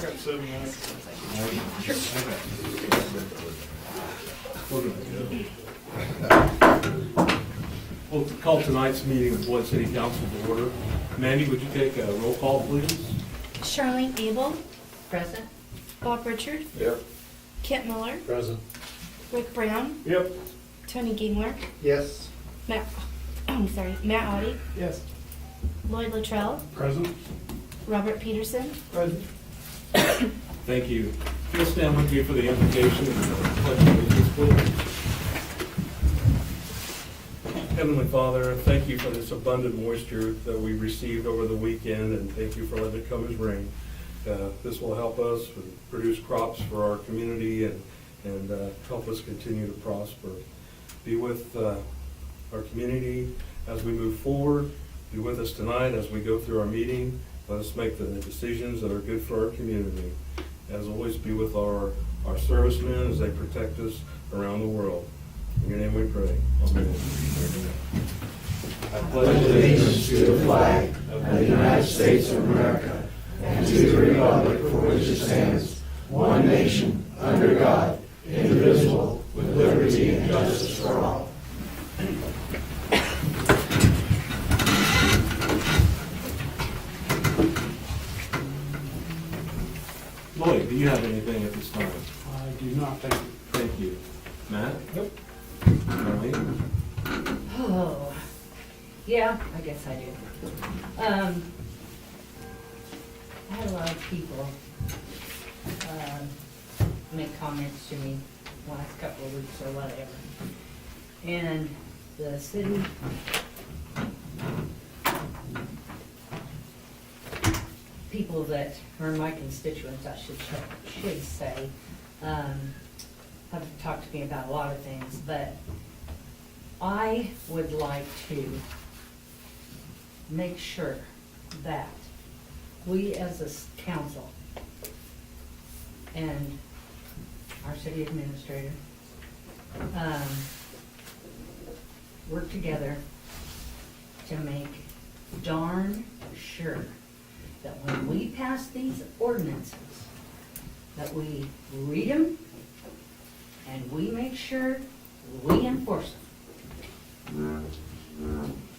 Got 7 minutes. We'll call tonight's meeting of Floyd City Council to order. Mandy, would you take a roll call, please? Charlene Abel, Present? Bob Richard, Yep. Kent Miller, Present. Rick Brown, Yep. Tony Gingler, Yes. Matt, Matt Audie, Yes. Lloyd Luttrell, Present. Robert Peterson. Present. Thank you. Please stand with me for the invocation and the pledge of allegiance, please. Heavenly Father, thank you for this abundant moisture that we received over the weekend, and thank you for letting it come as rain. This will help us produce crops for our community and help us continue to prosper. Be with our community as we move forward. Be with us tonight as we go through our meeting. Let us make the decisions that are good for our community. As always, be with our servicemen as they protect us around the world. In your name we pray. Amen. I pledge allegiance to the flag of the United States of America and to the republic for which it stands, one nation, under God, indivisible, with liberty and justice for all. Lloyd, do you have anything at this time? I do not think. Thank you. Matt? Nope. Marlene? Oh, yeah, I guess I do. I had a lot of people make comments to me last couple of weeks or whatever. And the city people that are my constituents, I should say, have talked to me about a lot of things, but I would like to make sure that we as a council and our city administrator work together to make darn sure that when we pass these ordinances, that we read them and we make sure we enforce them.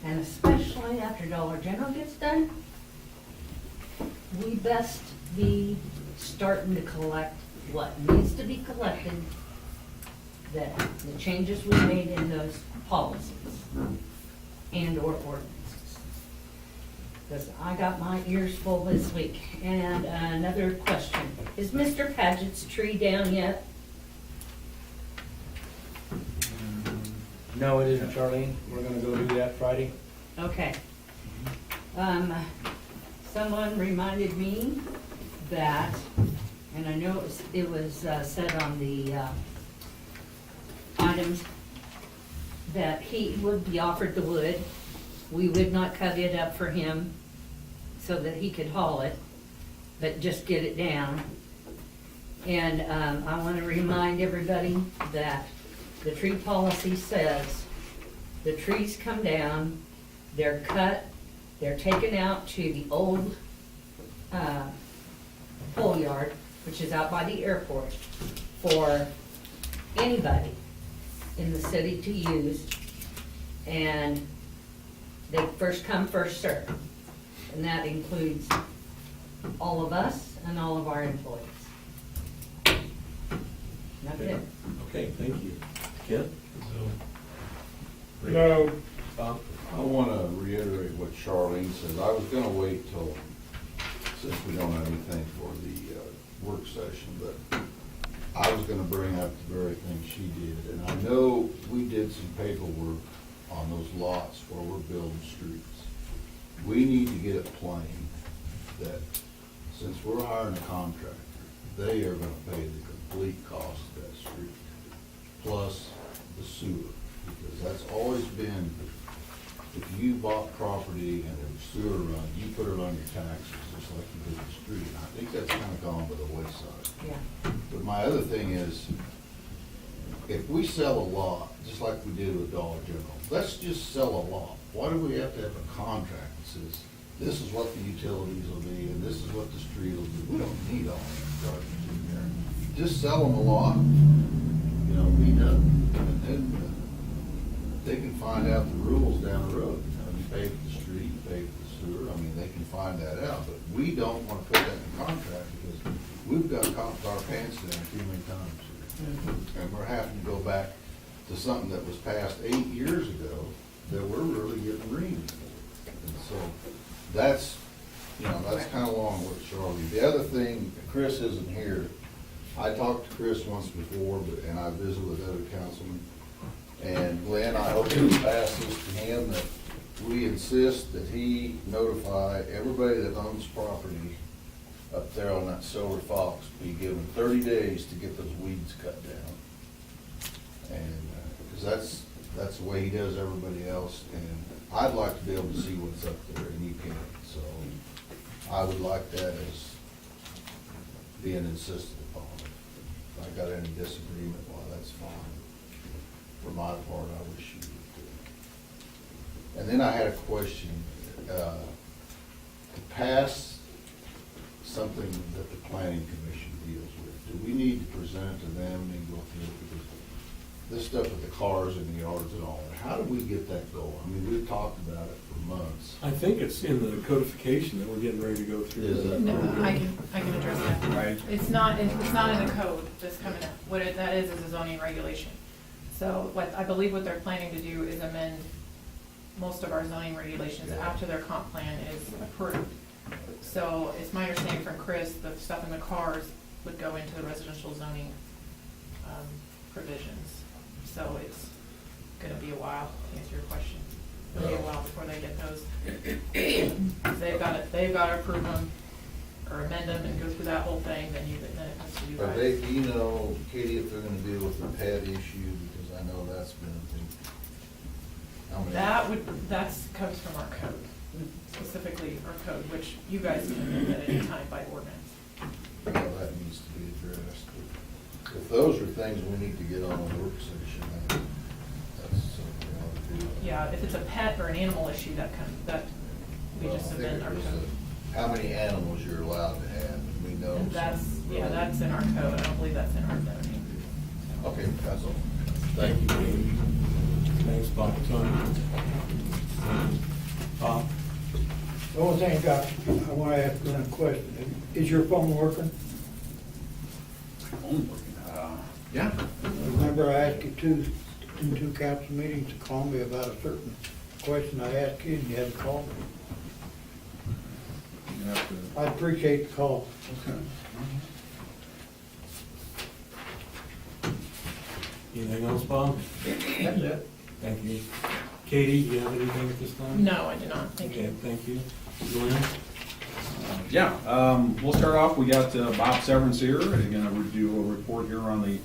And especially after Dollar General gets done, we best be starting to collect what needs to be collected, that the changes we made in those policies and or ordinances. Because I got my ears full this week. And another question, is Mr. Paget's tree down yet? No, it isn't, Charlene. We're gonna go do that Friday. Okay. Someone reminded me that, and I know it was said on the items, that he would be offered the wood. We would not cut it up for him so that he could haul it, but just get it down. And I want to remind everybody that the tree policy says the trees come down, they're cut, they're taken out to the old pole yard, which is out by the airport, for anybody in the city to use. And they first come, first serve. And that includes all of us and all of our employees. That's it. Okay, thank you. Ken? No. Bob? I want to reiterate what Charlene says. I was going to wait till, since we don't have anything for the work session, but I was going to bring up the very thing she did. And I know we did some paperwork on those lots where we're building streets. We need to get it plain that since we're hiring a contractor, they are going to pay the complete cost of that street, plus the sewer. Because that's always been, if you bought property and there was sewer run, you put it on your taxes, just like you did the street. And I think that's kind of gone by the wayside. Yeah. But my other thing is, if we sell a lot, just like we did with Dollar General, let's just sell a lot. Why do we have to have a contract that says this is what the utilities will be, and this is what the street will do. We don't need all that garbage in there. Just sell them a lot, you know, be done. And then they can find out the rules down the road. You know, you pay for the street, you pay for the sewer, I mean, they can find that out. But we don't want to put that in contract because we've got copped our pants down too many times. And we're having to go back to something that was passed 8 years ago that we're really getting reamed for. And so that's, you know, that's kind of along with Charlie. The other thing, Chris isn't here. I talked to Chris once before, and I visited with other councilmen. And Glenn, I hope you pass this to him, that we insist that he notify everybody that owns property up there on that Silver Fox, be given 30 days to get those weeds cut down. And, because that's the way he does everybody else, and I'd like to be able to see what's up there, and you can't. So I would like that as being insisted upon. If I got any disagreement, well, that's fine. For my part, I wish you would do. And then I had a question, to pass something that the planning commission deals with, do we need to present it to them and go through it? Because this stuff with the cars in the yards and all that, how do we get that going? I mean, we've talked about it for months. I think it's in the codification that we're getting ready to go through. Is that- No, I can address that. Right. It's not in the code that's coming up. That is a zoning regulation. So I believe what they're planning to do is amend most of our zoning regulations after their comp plan is approved. So it's my understanding from Chris, the stuff in the cars would go into the residential zoning provisions. So it's gonna be a while, to answer your question. It'll be a while before they get those. They've got to approve them or amend them and go through that whole thing, then it has to be But right. they, do you know, Katie, if they're gonna deal with the pet issue, because I know that's been a thing. How many- That's comes from our code, specifically our code, which you guys can amend at any time by ordinance. Well, that needs to be addressed. If those are things we need to get on a work session, that's something we ought to do. Yeah, if it's a pet or an animal issue, that we Well, just I think amend our there's code. how many animals you're allowed to have, and we know. And that's in our code, I don't believe that's in our zoning. Okay, that's all. Thank you, Katie. Thanks, Bob. Tony? Bob? The only thing I want to ask Glenn a question. Is your phone working? Yeah. Remember I asked you in two council meetings to call me about a certain question I asked you and you had to call me. You have to, I appreciate the call. okay. Anything else, Bob? That's it. Thank you. Katie, do you have anything at this time? No, I do not, thank Okay, you. thank you. Glenn? We'll start off, we got Bob Severance here, he's gonna do a report here on the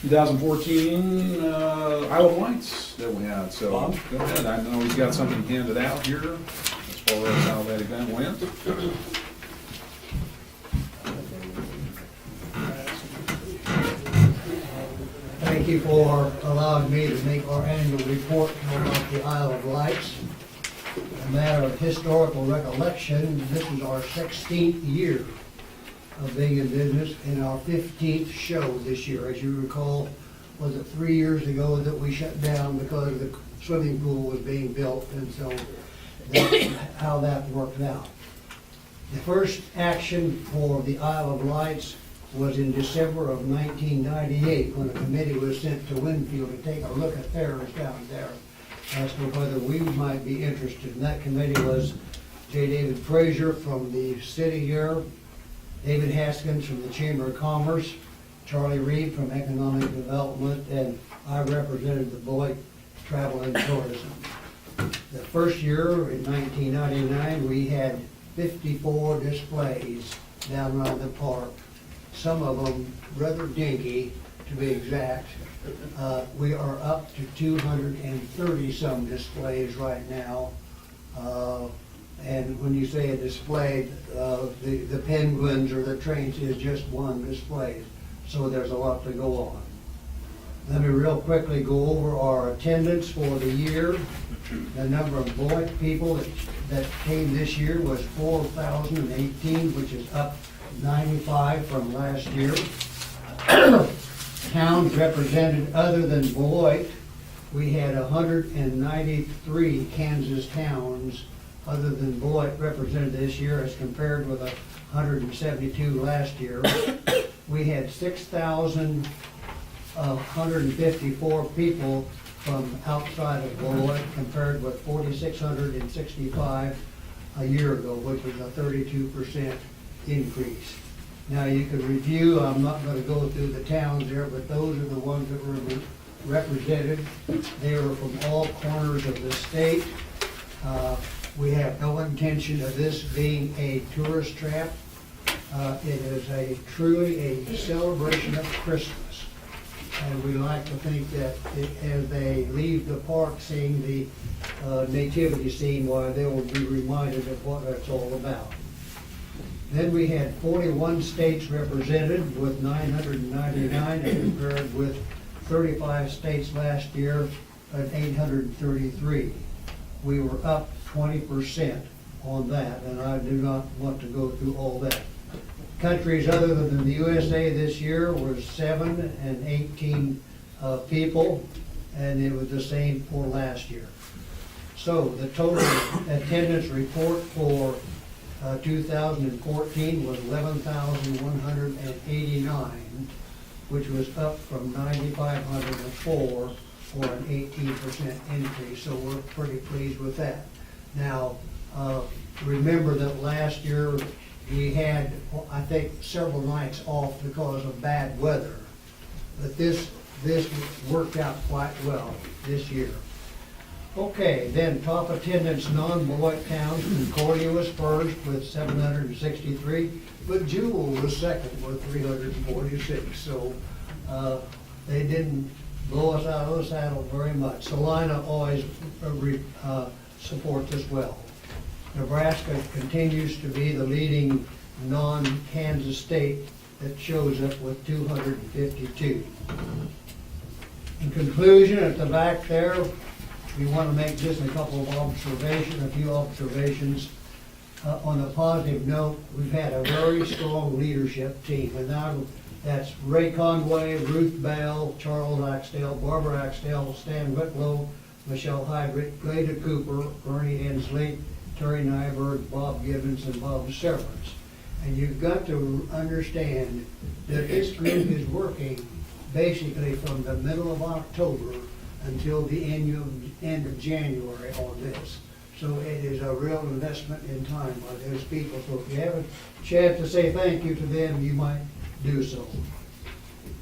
2014 Isle of Lights that we had, so Bob? go ahead, I know he's got something handed out here as far as how that event went. Thank you for allowing me to make our annual report about the Isle of Lights. A matter of historical recollection, this is our 16th year of being in business and our 15th show this year. As you recall, was it 3 years ago that we shut down because the swimming pool was being built, and so that's how that worked out. The first action for the Isle of Lights was in December of 1998, when a committee was sent to Winfield to take a look at theirs down there as to whether we might be interested. And that committee was J. David Frazier from the city here, David Haskins from the Chamber of Commerce, Charlie Reed from Economic Development, and I represented the Beloit Travel and Tourism. The first year, in 1999, we had 54 displays down around the park. Some of them rather dinky, to be exact. We are up to 230 some displays right now. And when you say a display, the penguins or the trains is just one display. So there's a lot to go on. Let me real quickly go over our attendance for the year. The number of Beloit people that came this year was 4,018, which is up 95 from last year. Towns represented other than Beloit, we had 193 Kansas towns other than Beloit represented this year as compared with 172 last year. We had 6,154 people from outside of Beloit compared with 4,665 a year ago, which was a 32% increase. Now, you could review, I'm not gonna go through the towns there, but those are the ones that were represented. They were from all corners of the state. We have no intention of this being a tourist trap. It is truly a celebration of Christmas. And we like to think that as they leave the park seeing the nativity scene, why they will be reminded of what it's all about. Then we had 41 states represented with 999 compared with 35 states last year at 833. We were up 20% on that, and I do not want to go through all that. Countries other than the USA this year were 7 and 18 people, and it was the same for last year. So the total attendance report for 2014 was 11,189, which was up from 9,504 for an 18% increase, so we're pretty pleased with that. Now, remember that last year we had, I think, several nights off because of bad weather, but this worked out quite well this year. Okay, then top attendance non-Beloit towns, Concordia was first with 763, but Jewell was second with 346. So they didn't blow us out of the saddle very much. Salina always supports us well. Nebraska continues to be the leading non-Kansas state that shows up with 252. In conclusion, at the back there, we want to make just a couple of observations, a few observations. On a positive note, we've had a very strong leadership team, and now that's Ray Conway, Ruth Bell, Charles Axtell, Barbara Axtell, Stan Whitlow, Michelle Heidrich, Glada Cooper, Bernie Ensley, Terry Nyberg, Bob Gibbons, and Bob Severance. And you've got to understand that this group is working basically from the middle of October until the end of January on this. So it is a real investment in time by those people. So if you have a chance to say thank you to them, you might do so.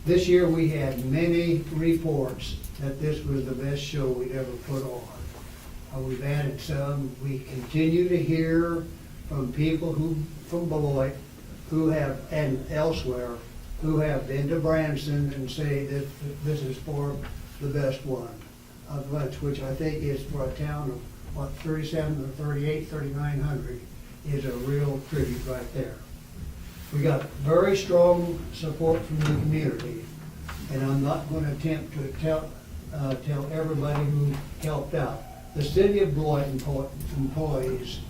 This year we had many reports that this was the best show we'd ever put on. We've added some. We continue to hear from people from Beloit who have, and elsewhere, who have been to Branson and say that this is for the best one of lunch, which I think is for a town of, 37 or 38, 3,900, is a real tribute right there. We got very strong support from the community, and I'm not going to attempt to tell everybody who helped out. The City of Beloit employees,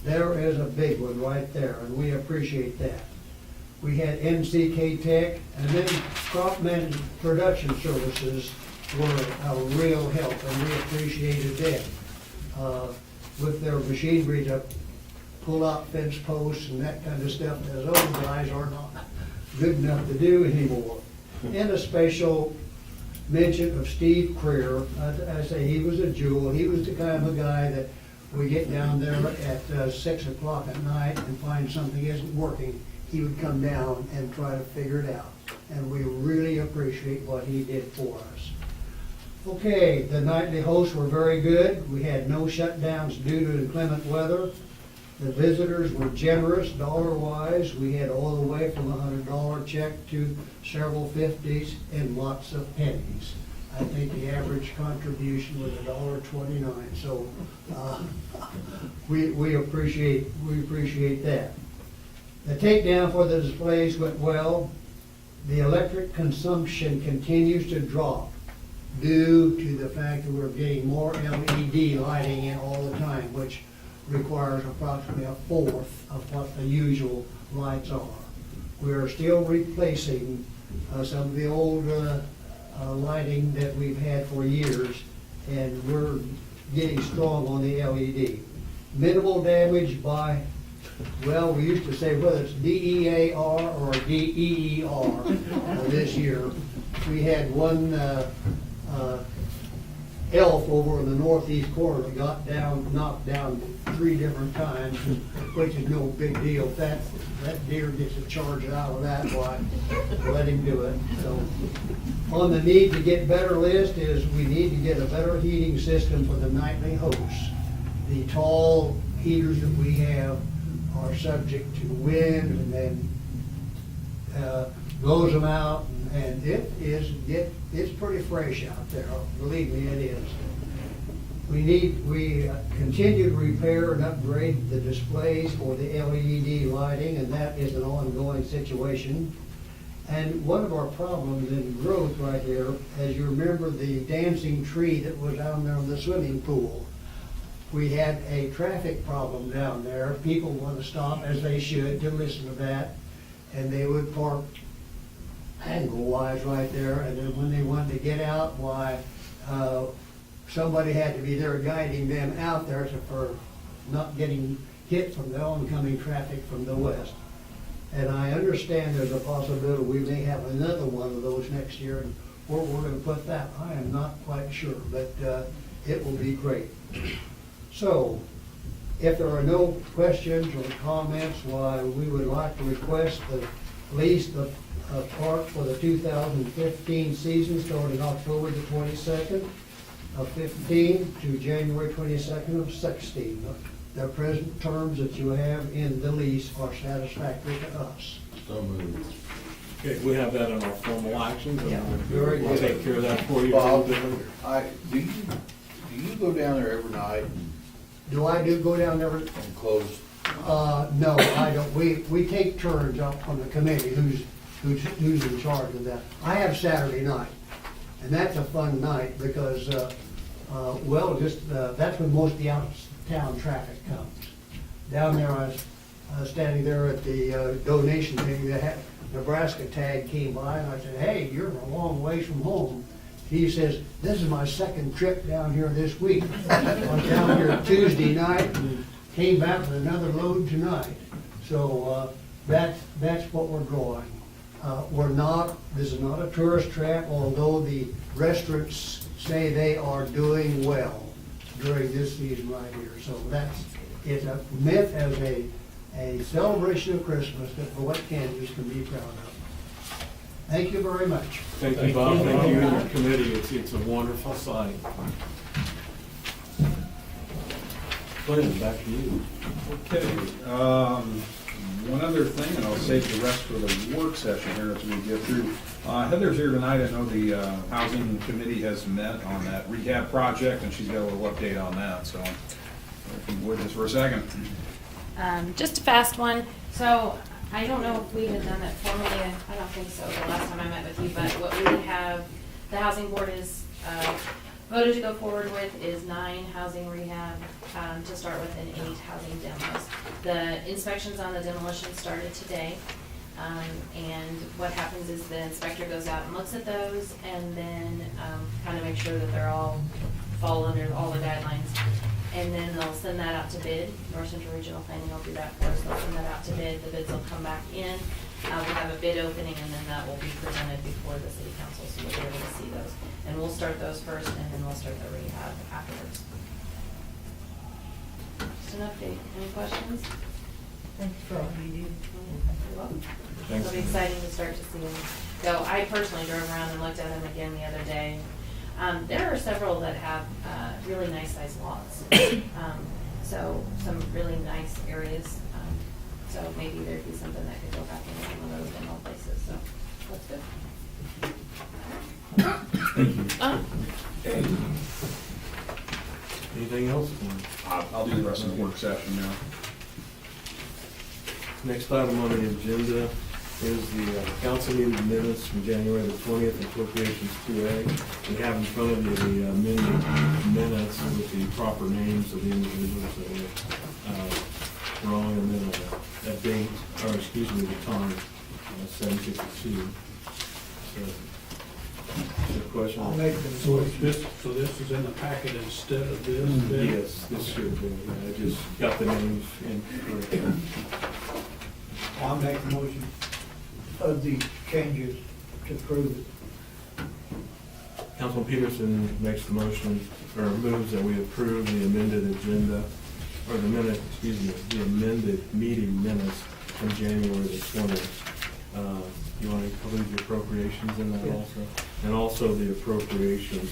there is a big one right there, and we appreciate that. We had NCK Tech, and then Crop Management Production Services were a real help, and we appreciated them. With their machinery to pull out fence posts and that kind of stuff that those guys are not good enough to do anymore. And a special mention of Steve Creer. I say he was a jewel. He was the kind of a guy that we get down there at 6 o'clock at night and find something isn't working. He would come down and try to figure it out. And we really appreciate what he did for us. Okay, the nightly hosts were very good. We had no shutdowns due to inclement weather. The visitors were generous dollar-wise. We had all the way from a $100 check to several 50s and lots of pennies. I think the average contribution was $1.29. So we appreciate that. The takedown for the displays went well. The electric consumption continues to drop. due to the fact that we're getting more LED lighting in all the time, which requires approximately a fourth of what the usual lights are. We're still replacing some of the old lighting that we've had for years, and we're getting strong on the LED. Minimal damage by, well, we used to say whether it's DEAR or DEER this year. We had one elf over in the northeast corner that knocked down 3 different times, which is no big deal. If that deer gets a charge out of that, why, let him do it. So, on the need to get better list is we need to get a better heating system for the nightly hosts. The tall heaters that we have are subject to wind and then blows them out, and it's pretty fresh out there. Believe me, it is. We continue to repair and upgrade the displays for the LED lighting, and that is an ongoing situation. And one of our problems in growth right here, as you remember the dancing tree that was down there in the swimming pool. We had a traffic problem down there. People want to stop, as they should, to listen to that, and they would park angle-wise right there, and then when they wanted to get out, why, somebody had to be there guiding them out there for not getting hit from the oncoming traffic from the west. And I understand there's a possibility we may have another one of those next year, and where we're gonna put that, I am not quite sure, but it will be great. So, if there are no questions or comments, why, we would like to request the lease the park for the 2015 season, starting October the 22nd of 15 to January 22nd of 16. The present terms that you have in the lease are satisfactory to us. So moved. Okay, we have that in our formal actions, Yeah, and very we'll good. take care of that for you. Bob, do you go down there every night Do I go down there? and close? No, I don't. We take turns up on the committee, who's in charge of that. I have Saturday night, and that's a fun night because, that's when most of the out-of-town traffic comes. Down there, I was standing there at the donation thing, the Nebraska tag came by, and I said, hey, you're a long ways from home. He says, this is my second trip down here this week. I was down here Tuesday night and came back with another load tonight. So that's what we're drawing. This is not a tourist trap, although the restaurants say they are doing well during this season right here. So it's meant as a celebration of Christmas that Fort Kansas can be proud of. Thank you very much. Thank you, Bob, thank you and your committee, it's a wonderful sight. Glenn, back to you. Okay, one other thing, and I'll save the rest for the work session here as we get through. Heather's here tonight. I know the Housing Committee has met on that rehab project, and she's got a little update on that, so if you would, just for a second. Just a fast one. So I don't know if we had done that formally. I don't think so the last time I met with you, but what we have, the housing board is voted to go forward with is 9 housing rehab to start with and 8 housing demos. The inspections on the demolition started today. And what happens is the inspector goes out and looks at those and then kind of make sure that they're all fall under all the guidelines. And then they'll send that out to bid. North Central Regional Planning will do that for us. They'll send that out to bid. The bids will come back in. We'll have a bid opening and then that will be presented before the city council, so you'll be able to see those. And we'll start those first and then we'll start the rehab afterwards. Just an update. Any questions? Thank you for all you do. You're welcome. It'll be exciting to start to see them go. I personally drove around and looked at them again the other day. There are several that have really nice sized lots. So some really nice areas. So maybe there'd be something that could go back in one of those demo places. So that's good. Anything else? I'll do the rest of the work session now. Next item on the agenda is the council meeting minutes from January the 20th, appropriations 2A. We have in front of you the amended minutes with the proper names of the individuals that were wrong, and then a date, or excuse me, the time, 7:52. So, question? I'll make the So motion. this is in the packet instead of this? then? Yes, this should be, I just got the names incorrect. I'll make the motion of the changes to prove it. Councilman Peterson makes the motion, or moves that we approve the amended agenda, or the minute, excuse me, the amended meeting minutes from January the 20th. You want to include the appropriations in that Yes. also? And also the appropriations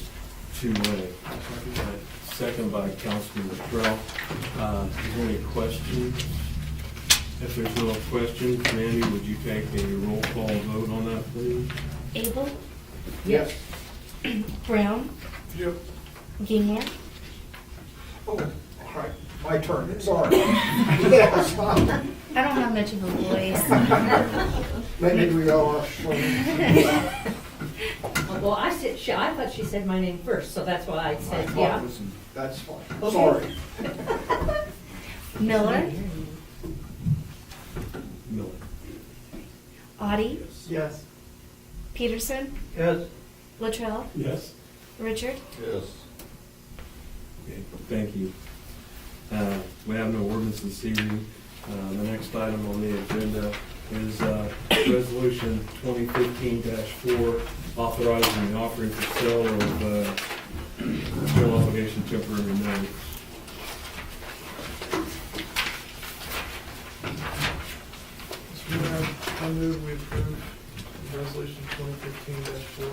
2A. Second by Councilman Latrell. Is there any questions? If there's no questions, Mandy, would you take a roll call vote on that, please? Abel, Yes. Brown, Yep. Gingham, Oh, all right, my turn, sorry. Yes. I don't have much of a voice. Maybe we all are. Well, I thought she said my name first, so that's why I said, yeah. That's fine, Okay. sorry. Miller, No. Audie, Yes. Peterson, Yes. Latrell, Yes. Richard. Yes. Okay, thank you. We have no ordinance this evening. The next item on the agenda is Resolution 2015-4, authorizing the offering for sale of general obligation temporary notes. I move we approve resolution 2015-4.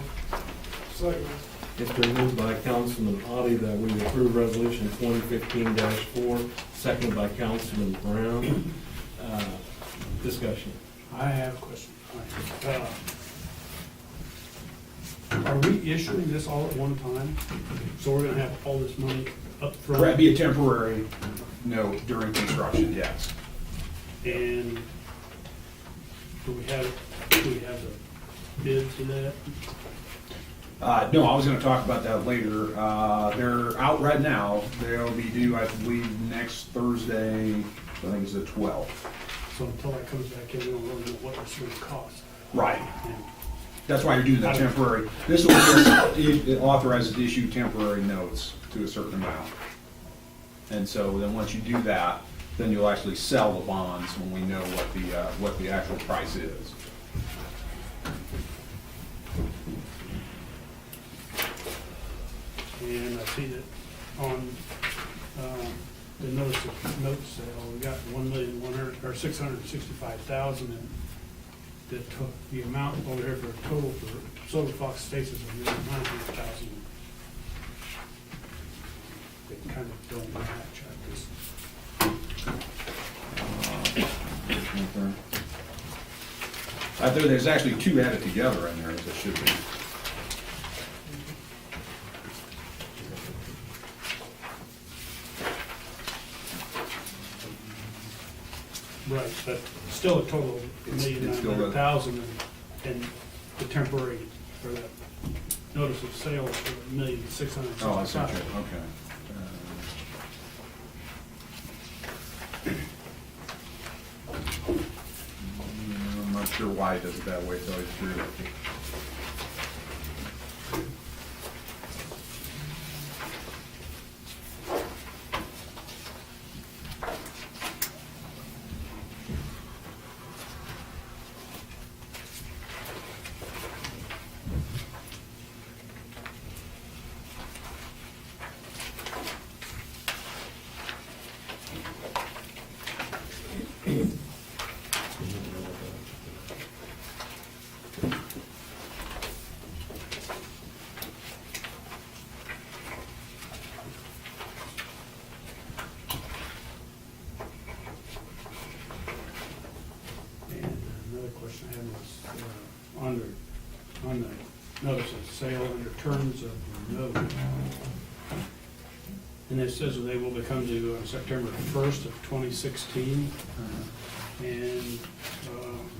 Second. It's been moved by Councilman Audi that we approve Resolution 2015-4, seconded by Councilman Brown. Discussion. I have a question. Are we issuing this all at one time? So we're gonna have all this money up front? That'd be a temporary note during construction, yes. And do we have the bid to that? No, I was gonna talk about that later. They're out right now. They'll be due, I believe, next Thursday, I think it's the 12th. So until that comes back in, we don't really know what it's gonna cost. Right. And That's why you're doing the temporary. This will just, it authorizes to issue temporary notes to a certain amount. And so then once you do that, then you'll actually sell the bonds when we know what the actual price is. And I see that on the notice of note sale, we got 665,000, and the amount over here for a total for Silver Fox Estates is 1,900,000. They kind of don't match, There's actually two added together in there, as it should be. Right, but still a total of It's still a- $1,900,000, and the temporary, for that notice of sale for $1,665,000. Oh, I see, okay. I'm not sure why it does it that way, so it's true. And another question I had was, on the notice of sale under terms of the note. And it says they will become due on September 1st of 2016. And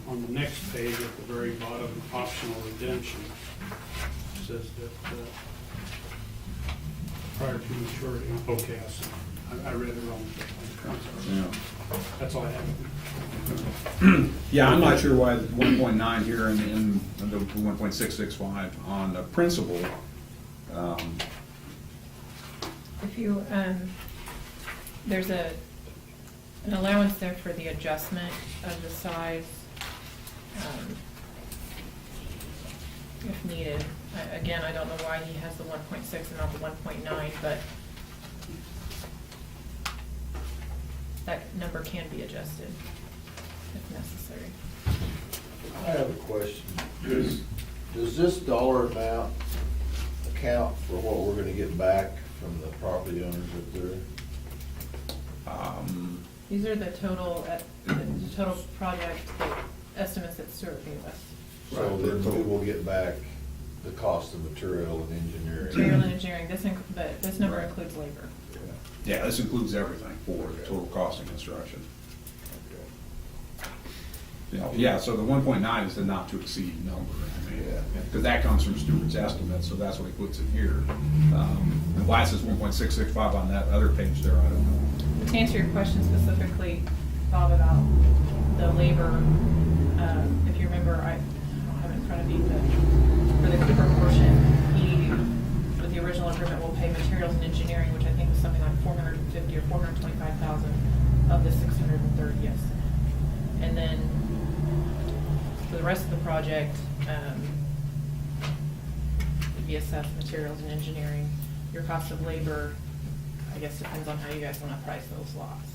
on the next page, at the very bottom, optional redemption, says that prior to maturity. Okay, I read it wrong. I'm sorry. Yeah. That's all I have. Yeah, I'm not sure why the 1.9 here in the 1.665 on the principal. If you, there's an allowance there for the adjustment of the size, if needed. Again, I don't know why he has the 1.6 and not the 1.9, but that number can be adjusted if necessary. I have a question. Does this dollar amount account for what we're gonna get back from the property owners up there? These are the total project estimates that Stuart gave us. So then we will get back the cost of material and engineering. Material and engineering, but this number Right. includes labor. Yeah, this includes everything for the total cost of construction. Yeah, so the 1.9 is the not to exceed number. Because that comes from Stewart's estimate, so that's what he puts in here. And why it says 1.665 on that other page there, I don't know. To answer your question specifically, Bob, about the labor, if you remember, I don't have it in front of me, but for the Cooper portion, he, with the original agreement, will pay materials and engineering, which I think was something like $450,000 or $425,000 of the $630, yes. And then for the rest of the project, it'd be assessed materials and engineering. Your cost of labor, I guess, depends on how you guys want to price those lots.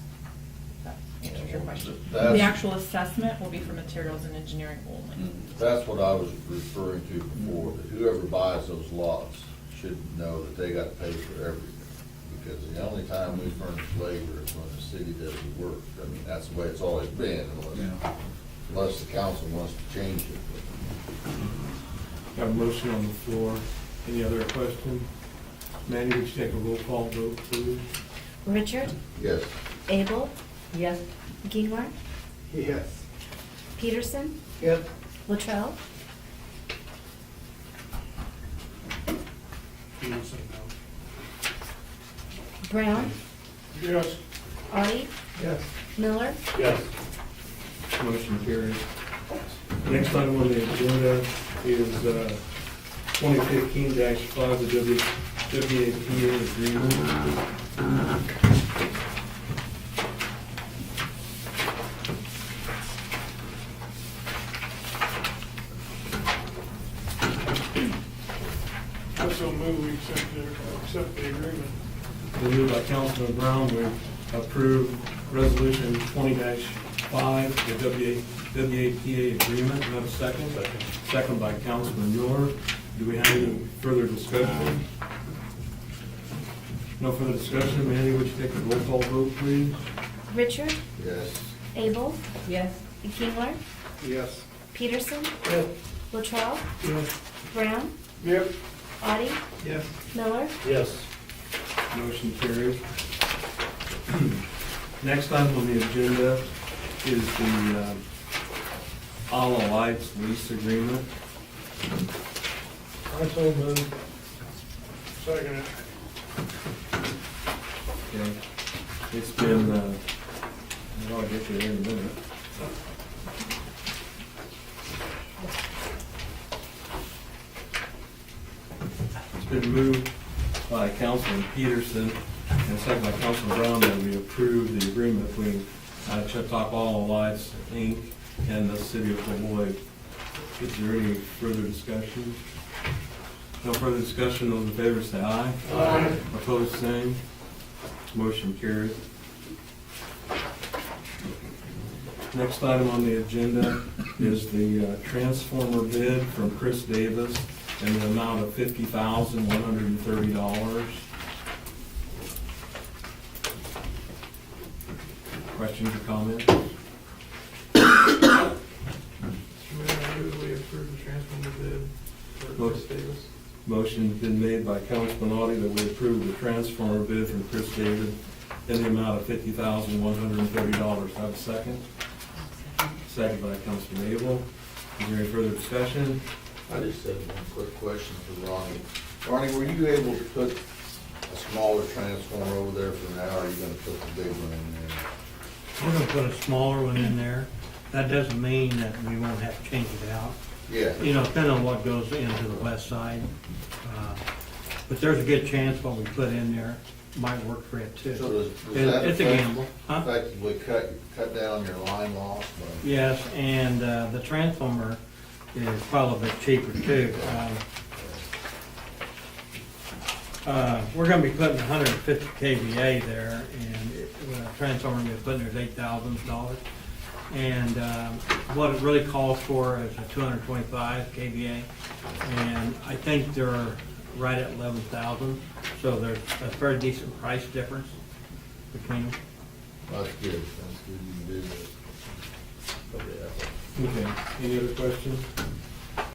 That answers your question. The actual assessment will be for materials and engineering only. That's what I was referring to before, that whoever buys those lots should know that they got to pay for everything. Because the only time we furnish labor is when the city does the work. I mean, that's the way it's always been, unless the council wants to change it. Got a motion on the floor. Any other questions? Mandy, would you take a roll call vote, please? Richard, Yes. Abel, Yes, Gingler, Yes. Peterson, Yes. Latrell, You want to say no? Brown, Yes. Audie, Yes. Miller, Yes. Motion carries. Next item on the agenda is 2015-5, the WAPA agreement. I so move we accept the agreement. Moved by Councilman Brown, we approve Resolution 20-5, the WAPA agreement. Do I have a second? Second by Councilman Miller. Do we have any further discussion? No further discussion. Mandy, would you take a roll call vote, please? Richard, Yes. Abel, yes, Gingler, Yes. Peterson, Yes. Latrell, Yes. Brown, Yep. Audie, Yes. Miller, Yes. Motion carried. Next item on the agenda is the Ala Lights lease agreement. I so move. Second. Okay. It's been, I'll get you there in a minute. It's been moved by Councilman Peterson and second by Councilman Brown that we approve the agreement between Chautauqua Ala Lights, Inc. and the city of Beloit. Is there any further discussion? No further discussion. Those in favor say aye. Aye. Opposed, same. Motion carried. Next item on the agenda is the transformer bid from Chris Davis in the amount of $50,130. Questions or comments? We approve the transformer bid for Chris Davis. Motion's been made by Councilman Audie that we approve the transformer bid from Chris Davis in the amount of $50,130. Have a second? second by Councilman Abel. Is there any further discussion? I just had one quick question for Ronnie. Ronnie, were you able to put a smaller transformer over there for now, or are you gonna put the big one in there? We're gonna put a smaller one in there. That doesn't mean that we won't have to change it out. Yeah. You know, depending on what goes into the west side. But there's a good chance what we put in there might work for it too. So does that It's a gamble, huh? effectively cut down your line loss? by- Yes, and the transformer is probably a bit cheaper too. We're gonna be putting 150 kVA there, and the transformer we're putting there is $8,000. And what it really calls for is a 225 kVA, and I think they're right at 11,000, so there's a very decent price difference between them. That's good, that's good, you can do that. Okay, any other questions?